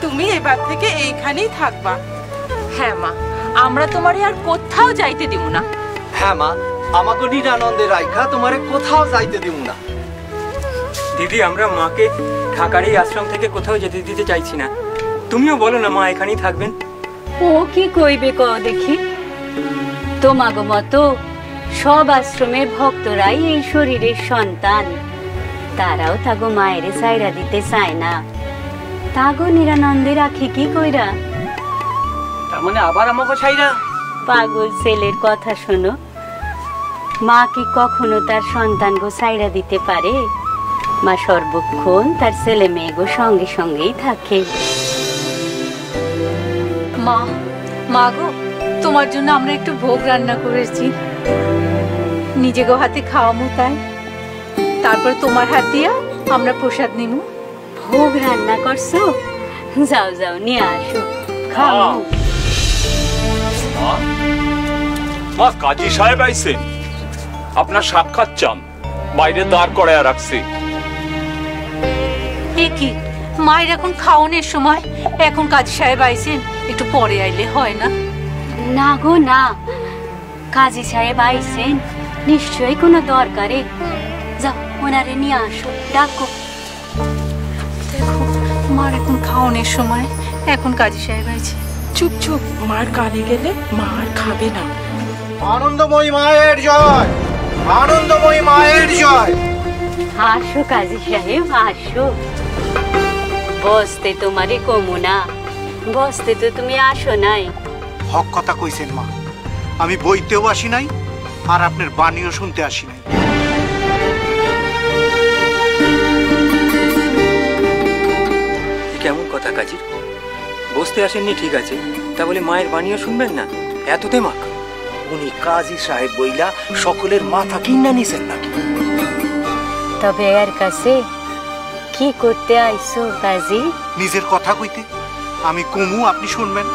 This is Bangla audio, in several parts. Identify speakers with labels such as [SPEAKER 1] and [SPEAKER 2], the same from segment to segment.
[SPEAKER 1] তুমি এবার থেকে এইখানেই থাকবা।
[SPEAKER 2] হ্যাঁ মা, আমরা তোমারে আর কোথাও যাইতে দিব না।
[SPEAKER 3] হ্যাঁ মা, আমাকে নিরানন্দে রাইখা তোমারে কোথাও যাইতে দিব না।
[SPEAKER 4] দিদি, আমরা মাকে ঢাকার এই আশ্রম থেকে কোথাও যেতে দিতে চাইছি না। তুমিও বলো না মা এখানেই থাকবেন।
[SPEAKER 5] ও কি কইবে ক দেখি? তোমাগো মতো সব আশ্রমের ভক্তরাই এই শরীরের সন্তান, তারাও তাগো মায়ের সাইরা দিতে চায় না। তাগো নিরানন্দে রাখি কি কইরা?
[SPEAKER 3] তার মানে আবার আমাকে ছাইরা?
[SPEAKER 5] পাগল ছেলের কথা শোনো, মা কি কখনো তার সন্তান গো সাইরা দিতে পারে? মা সর্বক্ষণ তার ছেলে মেয়ে গো সঙ্গে সঙ্গেই থাকে।
[SPEAKER 6] মা, মা গো, তোমার জন্য আমরা একটু ভোগ রান্না করেছি, নিজে গো হাতে খাওয়ামু, তাই তারপর তোমার হাত দিয়া আমরা প্রসাদ নিমু।
[SPEAKER 5] ভোগ রান্না করছো? যাও যাও নিয়ে আসো, খাও।
[SPEAKER 7] মা, কাজী সাহেব আইছেন, আপনার সাক্ষাৎ চান, বাইরে দাঁড় করায় রাখছে।
[SPEAKER 6] এ কি, মায়ের এখন খাওয়ানোর সময়, এখন কাজী সাহেব আইছেন, একটু পরে আইলে হয় না?
[SPEAKER 5] না গো না, কাজী সাহেব আইছেন, নিশ্চয়ই কোনো দরকারে। যাও ওনারে নিয়ে আসো, ডাকো।
[SPEAKER 6] দেখো, মার এখন খাওয়ানোর সময়, এখন কাজী সাহেব আইছে।
[SPEAKER 1] চুপ চুপ, মার কানে গেলে মা আর খাবে না।
[SPEAKER 3] আনন্দময়ী মায়ের জয়, আনন্দময়ী মায়ের জয়।
[SPEAKER 5] আসো কাজী সাহেব, আসো। বসতে তোমারে কমু না, বসতে তো তুমি আসো নাই।
[SPEAKER 8] হক কথা কইছেন মা, আমি বইতেও আসি নাই, আর আপনার বাণীও শুনতে আসি নাই।
[SPEAKER 4] কেমন কথা কাজী? বসতে আসেননি ঠিক আছে, তা বলে মায়ের বাণীও শুনবেন না? এততে মাক
[SPEAKER 8] উনি কাজী সাহেব বইলা সকলের মাথা কিনা নিছেন নাকি?
[SPEAKER 5] তবে এর কাছে কি করতে আইছো কাজী?
[SPEAKER 8] নিজের কথা কইতে। আমি কমু, আপনি শুনবেন।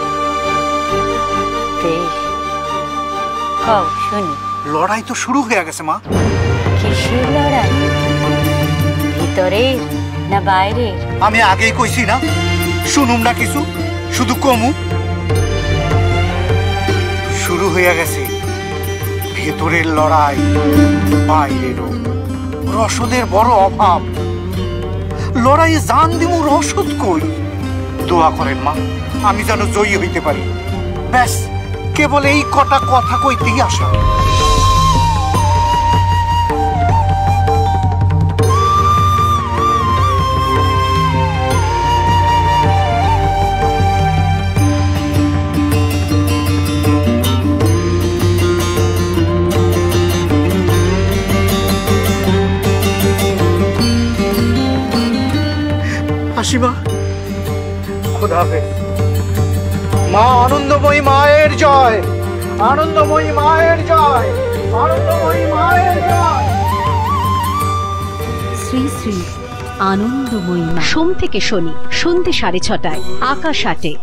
[SPEAKER 5] বেশ, কও শুনি।
[SPEAKER 8] লড়াই তো শুরু হয়ে গেছে মা।
[SPEAKER 5] কিসের লড়াই? ভিতরে না বাইরে?
[SPEAKER 8] আমি আগেই কইছি না, শুনুম না কিছু, শুধু কমু। শুরু হয়ে গেছে ভেতরের লড়াই, বাইরেরও। রসদের বড় অভাব, লড়াইয়ে জান দিমু, রসদ কই? দোয়া করেন মা, আমি যেন জয়ী হইতে পারি। ব্যাস, কেবল এই কটা কথা কইতেই আসা।
[SPEAKER 3] হাসিমা, খোদা হাফেজ। মা আনন্দময়ী মায়ের জয়, আনন্দময়ী মায়ের জয়, আনন্দময়ী মায়ের জয়।
[SPEAKER 9] শ্রী শ্রী আনন্দময়ী মা, সোম থেকে শনি সন্ধ্যে 6:30 আকাশ 8-এ।